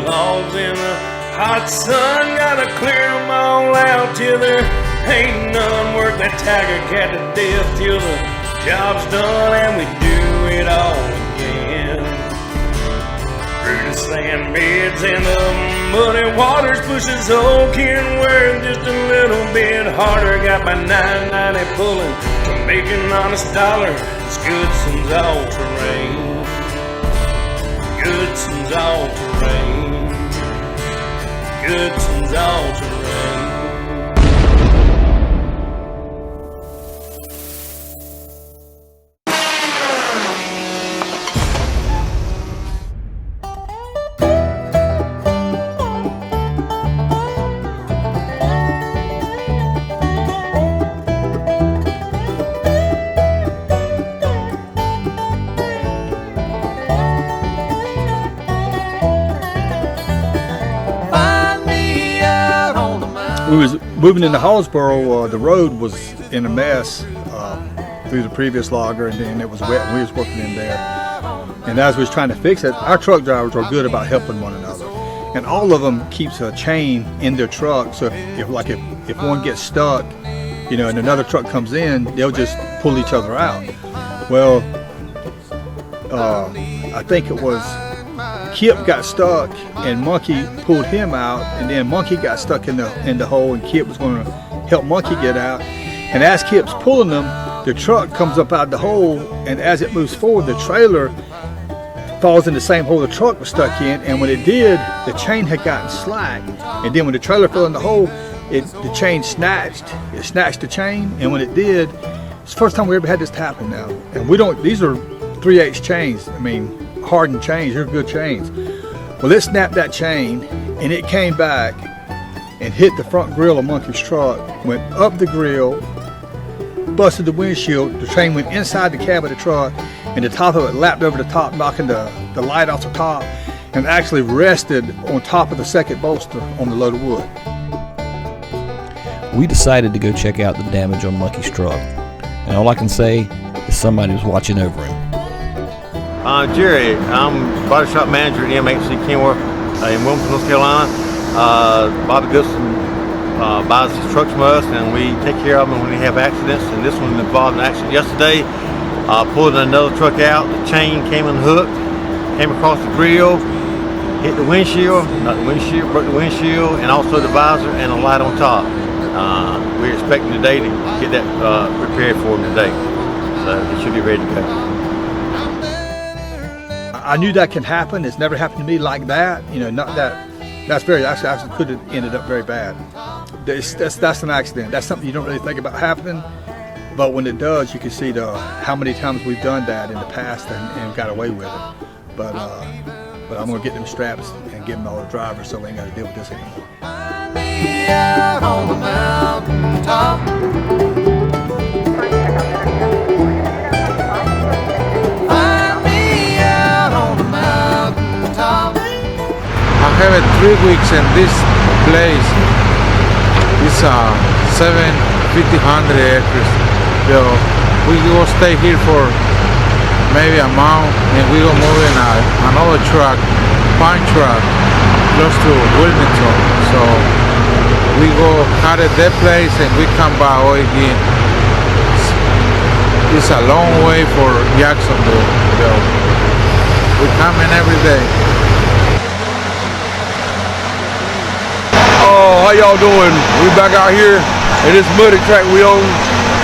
logs in the hot sun. Gotta clear them all out till there ain't none. Work that tiger cat to death till the job's done and we do it all again. Through the sand beds and the muddy waters, pushes old Ken wearing just a little bit harder. Got my 990 pulling to make an honest dollar. It's Goodson's all terrain. Goodson's all terrain. Goodson's all terrain. We was moving into Hallsboro. The road was in a mess through the previous logger, and then it was wet and we was working in there. And as we was trying to fix it, our truck drivers are good about helping one another. And all of them keeps a chain in their truck, so if one gets stuck, you know, and another truck comes in, they'll just pull each other out. Well, I think it was Kip got stuck and Monkey pulled him out, and then Monkey got stuck in the hole, and Kip was going to help Monkey get out. And as Kip's pulling them, the truck comes up out of the hole, and as it moves forward, the trailer falls in the same hole the truck was stuck in. And when it did, the chain had gotten slack, and then when the trailer fell in the hole, the chain snatched. It snatched the chain, and when it did, it's the first time we ever had this happen now. And these are 3/8 chains. I mean, hardened chains. They're good chains. Well, it snapped that chain, and it came back and hit the front grill of Monkey's truck, went up the grill, busted the windshield. The chain went inside the cab of the truck, and the top of it lapped over the top, knocking the light off the top, and actually rested on top of the second bolster on the load of wood. We decided to go check out the damage on Monkey's truck, and all I can say is somebody was watching over him. Jerry, I'm body shop manager at MHC Kenworth in Wilmington, North Carolina. Bobby Goodson buys his trucks from us, and we take care of them when they have accidents. And this one involved an accident yesterday. Pulling another truck out, the chain came unhooked, came across the grill, hit the windshield, not the windshield, broke the windshield, and also the visor and the light on top. We're expecting today to get that repaired for him today, so it should be ready to go. I knew that can happen. It's never happened to me like that. You know, not that. That's actually could have ended up very bad. That's an accident. That's something you don't really think about happening, but when it does, you can see how many times we've done that in the past and got away with it. But I'm gonna get them straps and give them all the drivers so we ain't got to deal with this anymore. Out on the mountaintop. I have 3 weeks in this place. It's 7,500 acres. We will stay here for maybe a month, and we will move in another truck, pine truck, close to Wilmington. So we go cut at that place and we come back again. It's a long way for Jacksonville. We come in every day. How y'all doing? We back out here in this muddy track we own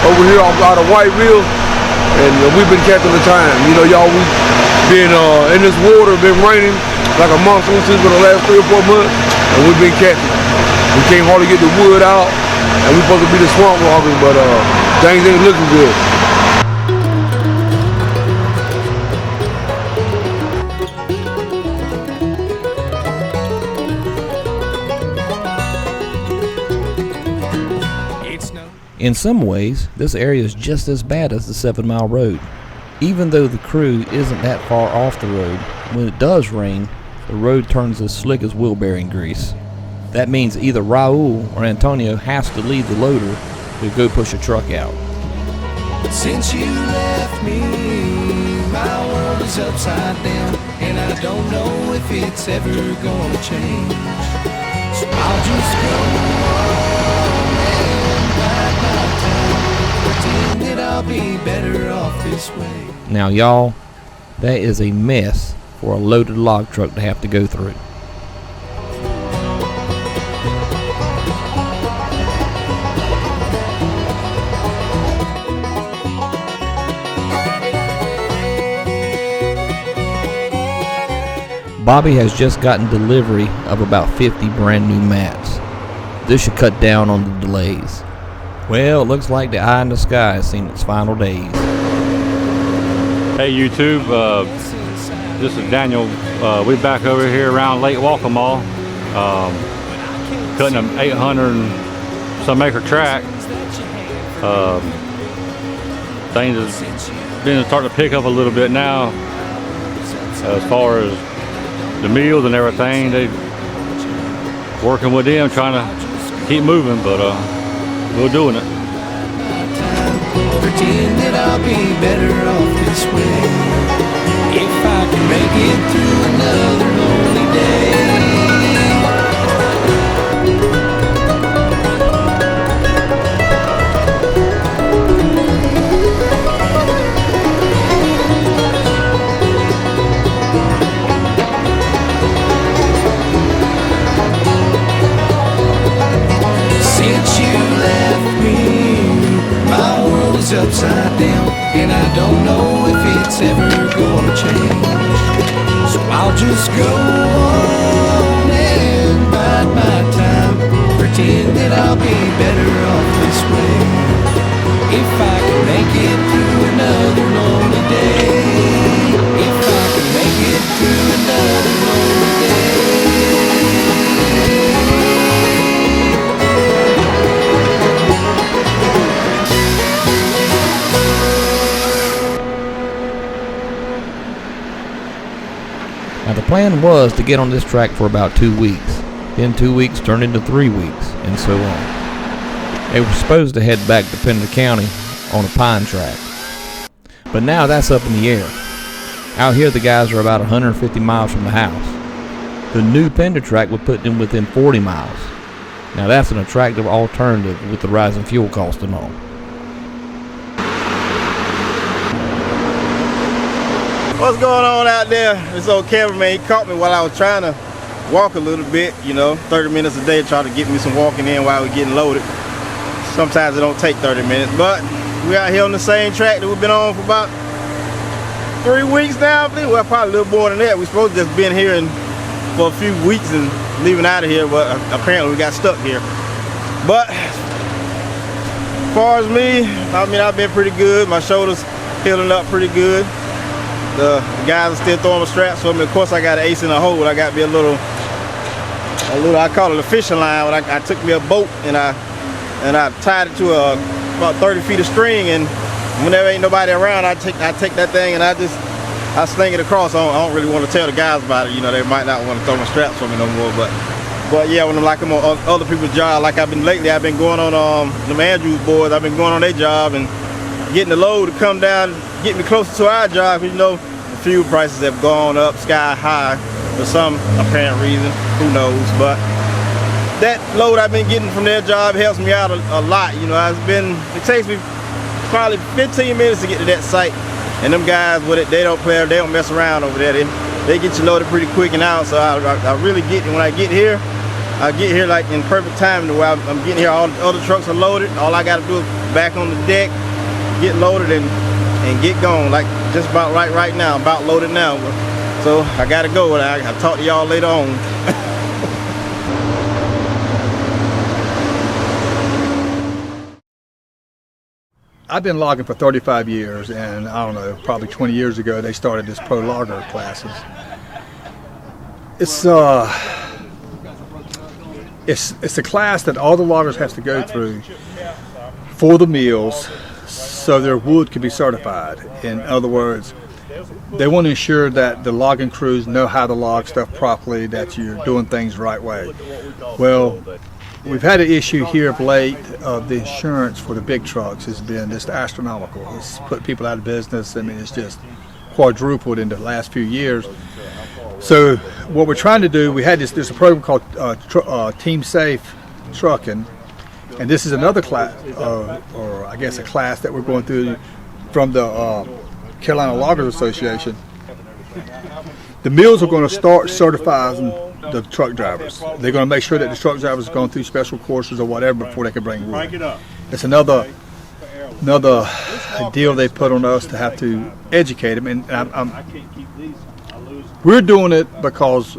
over here out of Whiteville, and we've been catching the time. You know, y'all, we've been in this water, been raining like a monsoon season for the last 3 or 4 months, and we've been catching. We can't hardly get the wood out, and we're supposed to be the swamp loggers, but things ain't looking good. In some ways, this area is just as bad as the 7 Mile Road. Even though the crew isn't that far off the road, when it does rain, the road turns as slick as wheel bearing grease. That means either Raul or Antonio has to leave the loader to go push a truck out. Since you left me, my world is upside down. and I don't know if it's ever gonna change. So I'll just go on and bide my time, pretend that I'll be better off this way. Now, y'all, that is a mess for a loaded log truck to have to go through. Bobby has just gotten delivery of about 50 brand new mats. This should cut down on the delays. Well, it looks like the eye in the sky has seen its final days. Hey YouTube, this is Daniel. We're back over here around Lake Waccamaw, cutting an 800 and some acre tract. Things have been starting to pick up a little bit now as far as the meals and everything. They working with them, trying to keep moving, but we're doing it. Pretend that I'll be better off this way, if I can make it through another lonely day. Since you left me, my world is upside down, and I don't know if it's ever gonna change. So I'll just go on and bide my time, pretend that I'll be better off this way, if I can make it through another lonely day, if I can make it through another lonely day. Now, the plan was to get on this track for about 2 weeks. Then 2 weeks turned into 3 weeks, and so on. They were supposed to head back to Pender County on a pine track. But now that's up in the air. Out here, the guys are about 150 miles from the house. The new Pender track would put them within 40 miles. Now that's an attractive alternative with the rising fuel cost and all. What's going on out there? This old cameraman, he caught me while I was trying to walk a little bit, 30 minutes a day, trying to get me some walking in while we're getting loaded. Sometimes it don't take 30 minutes, but we're out here on the same track that we've been on for about 3 weeks now, I believe. Well, probably a little more than that. We're supposed to just been here for a few weeks and leaving out of here, but apparently we got stuck here. But as far as me, I've been pretty good. My shoulder's healing up pretty good. The guys are still throwing the straps for me. Of course, I got an ace in a hole. I got me a little, I call it a fishing line. When I took me a boat and I tied it to about 30 feet of string, and whenever ain't nobody around, I take that thing and I sling it across. I don't really want to tell the guys about it. They might not want to throw my straps for me no more. But yeah, when I'm on other people's job, like I've been lately, I've been going on the Andrews boys. I've been going on their job and getting the load to come down, get me closer to our job. The fuel prices have gone up sky high for some apparent reason. Who knows? But that load I've been getting from their job helps me out a lot. It takes me probably 15 minutes to get to that site, and them guys with it, they don't mess around over there. They get you loaded pretty quick and out. So I really get, when I get here like in perfect time to where I'm getting here. All the other trucks are loaded. All I got to do is back on the deck, get loaded and get going. Like just about right now. I'm about loaded now. So I gotta go. I'll talk to y'all later on. I've been logging for 35 years, and I don't know, probably 20 years ago they started this pro logger classes. It's a class that all the loggers have to go through for the mills, so their wood can be certified. In other words, they want to ensure that the logging crews know how to log stuff properly, that you're doing things the right way. Well, we've had an issue here of late of the insurance for the big trucks has been just astronomical. It's put people out of business. It's just quadrupled in the last few years. So what we're trying to do, we had there's a program called Team Safe Trucking, and this is another class, or I guess a class that we're going through from the Carolina Loggers Association. The mills are going to start certifying the truck drivers. They're going to make sure that the truck drivers are going through special courses or whatever before they can bring wood. It's another deal they put on us to have to educate them, and we're doing it because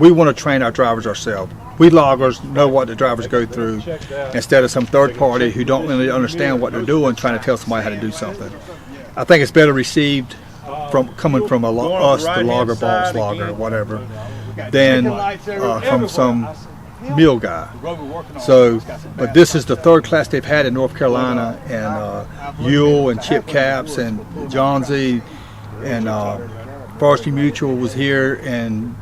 we want to train our drivers ourselves. We loggers know what the drivers go through instead of some third party who don't really understand what they're doing trying to tell somebody how to do something. I think it's better received coming from us, the logger, boss logger, whatever, than from some mill guy. So, but this is the third class they've had in North Carolina, and Ewell and Chip Caps and Johnsy and Forestry Mutual was here, and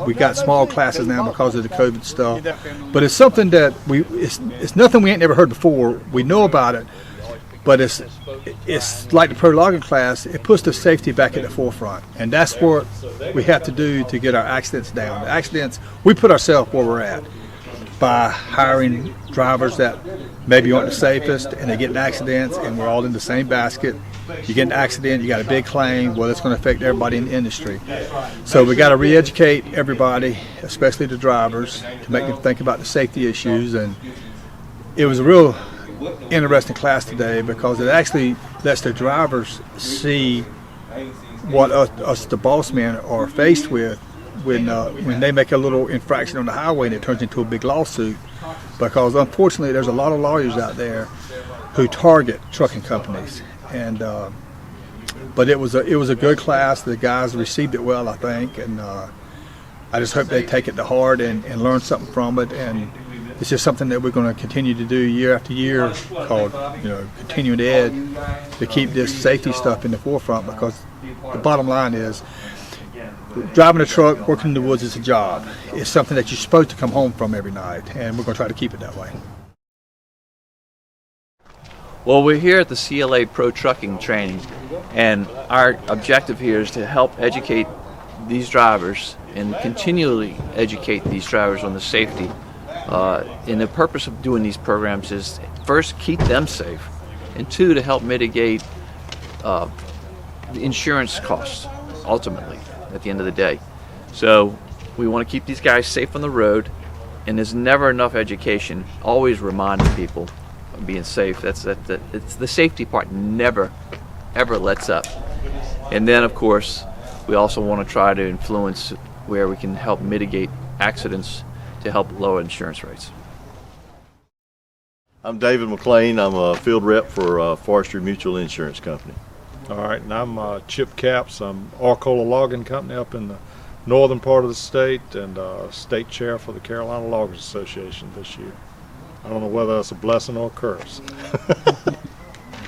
we got small classes now because of the COVID stuff. But it's something that it's nothing we ain't never heard before. We know about it, but it's like the pro logging class. It puts the safety back at the forefront, and that's what we have to do to get our accidents down. The accidents, we put ourselves where we're at by hiring drivers that maybe aren't the safest, and they get in accidents, and we're all in the same basket. You get in an accident, you got a big claim, well, it's going to affect everybody in the industry. So we got to re-educate everybody, especially the drivers, to make them think about the safety issues. And it was a real interesting class today because it actually lets the drivers see what us the boss men are faced with when they make a little infraction on the highway and it turns into a big lawsuit. Because unfortunately, there's a lot of lawyers out there who target trucking companies. And but it was a good class. The guys received it well, I think, and I just hope they take it to heart and learn something from it. And it's just something that we're going to continue to do year after year, called continuing ed, to keep this safety stuff in the forefront. Because the bottom line is, driving a truck, working in the woods is a job. It's something that you're supposed to come home from every night, and we're going to try to keep it that way. Well, we're here at the CLA Pro Trucking Training, and our objective here is to help educate these drivers and continually educate these drivers on the safety. And the purpose of doing these programs is, first, keep them safe, and two, to help mitigate the insurance costs, ultimately, at the end of the day. So we want to keep these guys safe on the road, and there's never enough education, always reminding people being safe. It's the safety part never ever lets up. And then of course we also want to try to influence where we can help mitigate accidents to help lower insurance rates. I'm David McLean. I'm a field rep for Forestry Mutual Insurance Company. All right, and I'm Chip Caps. I'm Arcola Logging Company up in the northern part of the state, and state chair for the Carolina Loggers Association this year. I don't know whether that's a blessing or a curse.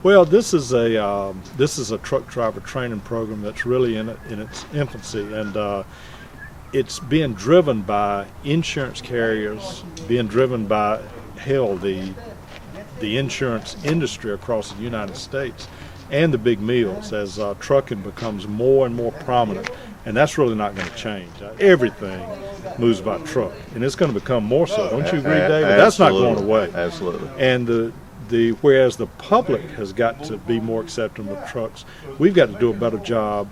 Well, this is a truck driver training program that's really in its infancy, and it's being driven by insurance carriers, being driven by the insurance industry across the United States, and the big mills, as trucking becomes more and more prominent. And that's really not going to change. Everything moves by truck, and it's going to become more so. Don't you agree, David? That's not going away. Absolutely. And whereas the public has got to be more accepting of trucks, we've got to do a better job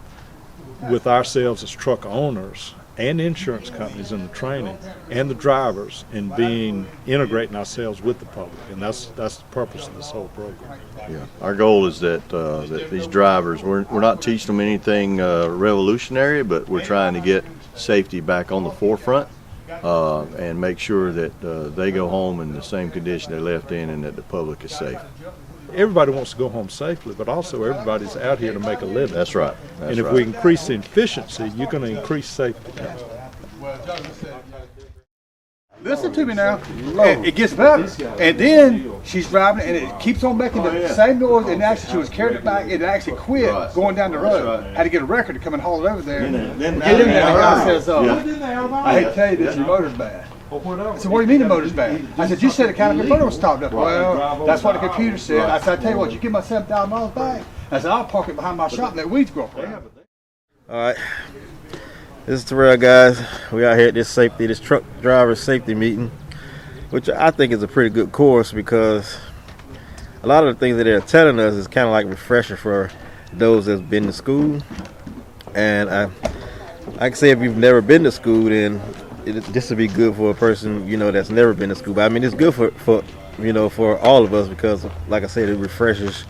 with ourselves as truck owners and insurance companies in the training, and the drivers in integrating ourselves with the public, and that's the purpose of this whole program. Yeah, our goal is that these drivers, we're not teaching them anything revolutionary, but we're trying to get safety back on the forefront and make sure that they go home in the same condition they left in, and that the public is safe. Everybody wants to go home safely, but also everybody's out here to make a living. That's right. And if we increase the efficiency, you're going to increase safety. Listen to me now. It gets better. And then she's driving and it keeps on making the same noise, and actually she was carried it back, and it actually quit going down the road. Had to get a record to come and haul it over there. Get in there. The guy says, I hate to tell you this, your motor's bad. I said, what do you mean the motor's bad? I said, you said the counterfeit motor was stopped up. Well, that's what the computer said. I said, I tell you what, you give my $7,000 back? I said, I'll park it behind my shop and let weeds grow up. All right. This is Terrell, guys. We out here at this truck driver safety meeting, which I think is a pretty good course because a lot of the things that they're telling us is kind of like refresher for those that's been to school. And I can say if you've never been to school, then this would be good for a person, you know, that's never been to school. But I mean, it's good for you know, for all of us because, like I said, it refreshes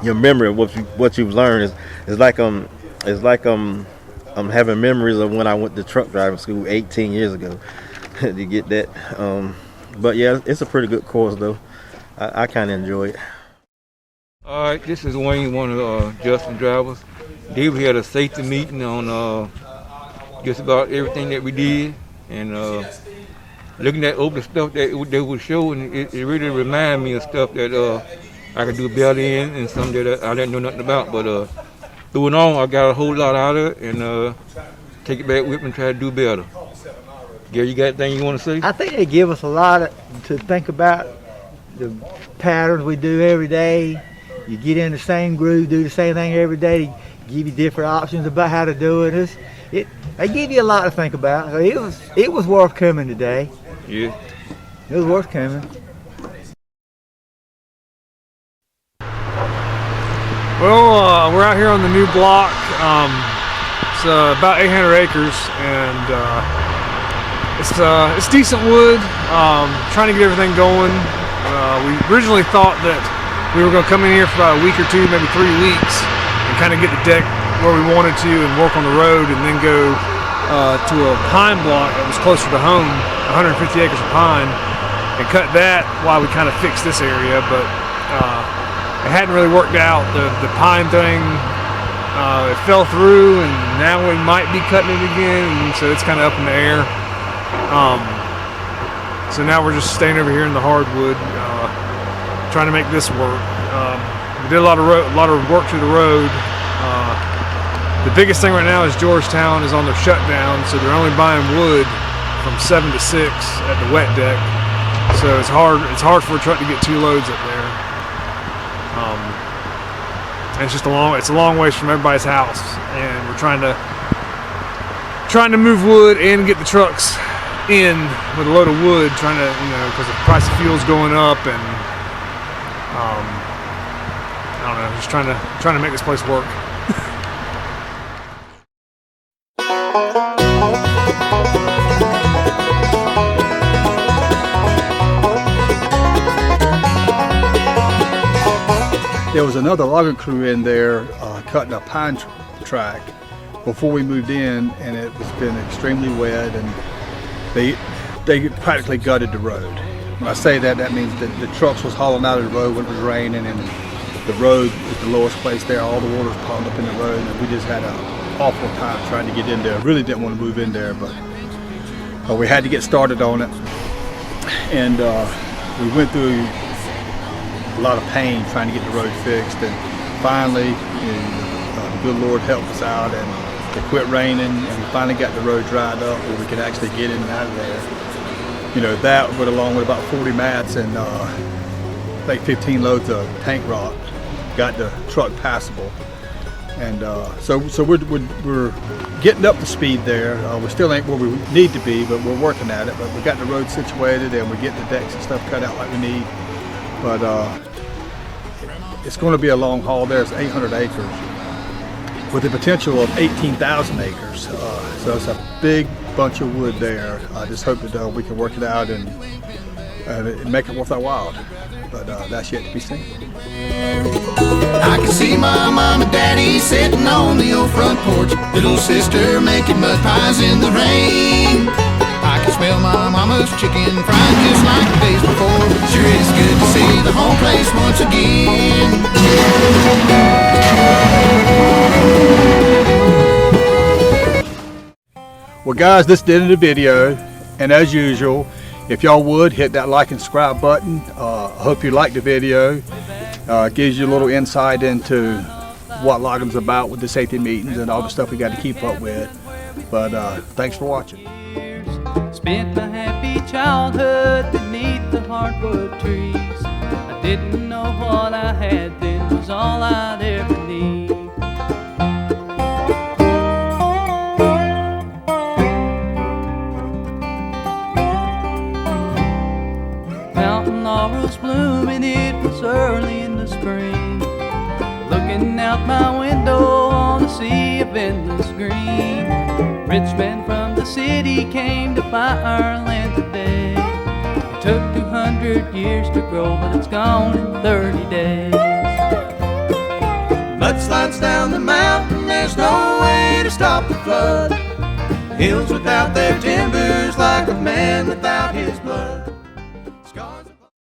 your memory of what you've learned. It's like I'm having memories of when I went to truck driving school 18 years ago. You get that? But yeah, it's a pretty good course though. I kind of enjoy it. All right, this is Wayne, one of Justin drivers. Today we had a safety meeting on just about everything that we did, and looking at over the stuff that they were showing, it really reminded me of stuff that I could do better in, and some that I didn't know nothing about. But through it all, I got a whole lot out of it, and take it back with me and try to do better. Gary, you got anything you want to say? I think they give us a lot to think about, the patterns we do every day. You get in the same groove, do the same thing every day. They give you different options about how to do it. They give you a lot to think about. So it was worth coming today. Yeah. It was worth coming. Well, we're out here on the new block. It's about 800 acres, and it's decent wood. Trying to get everything going. We originally thought that we were going to come in here for about a week or two, maybe 3 weeks, and kind of get the deck where we wanted to and work on the road, and then go to a pine block that was closer to home, 150 acres of pine, and cut that while we kind of fixed this area. But it hadn't really worked out. The pine thing, it fell through, and now we might be cutting it again, and so it's kind of up in the air. So now we're just staying over here in the hardwood, trying to make this work. We did a lot of work to the road. The biggest thing right now is Georgetown is on their shutdown, so they're only buying wood from 7 to 6 at the wet deck. So it's hard for a truck to get 2 loads up there. And it's a long ways from everybody's house, and we're trying to move wood and get the trucks in with a load of wood, trying to, you know, because the price of fuel's going up, and I don't know, just trying to make this place work. There was another logging crew in there cutting a pine track before we moved in, and it was been extremely wet, and they practically gutted the road. When I say that, that means that the trucks was hauling out of the road when it was raining, and the road was the lowest place there. All the water was piled up in the road, and we just had an awful time trying to get in there. Really didn't want to move in there, but we had to get started on it, and we went through a lot of pain trying to get the road fixed, and finally the good Lord helped us out, and it quit raining, and we finally got the road dried up where we could actually get in and out of there. You know, that went along with about 40 mats and like 15 loads of tank rock, got the truck passable. And so we're getting up to speed there. We still ain't where we need to be, but we're working at it. But we got the road situated, and we're getting the decks and stuff cut out like we need. But it's going to be a long haul. There's 800 acres with the potential of 18,000 acres. So it's a big bunch of wood there. I just hope that we can work it out and make it worth our while. But that's yet to be seen. I can see my mom and daddy sitting on the old front porch, little sister making mud pies in the rain. I can smell my mama's chicken frying just like the days before. Sure is good to see the home place once again. Well guys, this is the end of the video, and as usual, if y'all would hit that like and subscribe button. I hope you liked the video. Gives you a little insight into what logging's about with the safety meetings and all the stuff we got to keep up with. But thanks for watching. Spent my happy childhood beneath the hardwood trees. I didn't know what I had then was all I'd ever need. was blooming, it was early in the spring. Looking out my window on a sea of endless green. Rich men from the city came to buy our land today. It took 200 years to grow, but it's gone in 30 days. Mudslides down the mountain, there's no way to stop the flood. Hills without their timbers, like a man without his blood.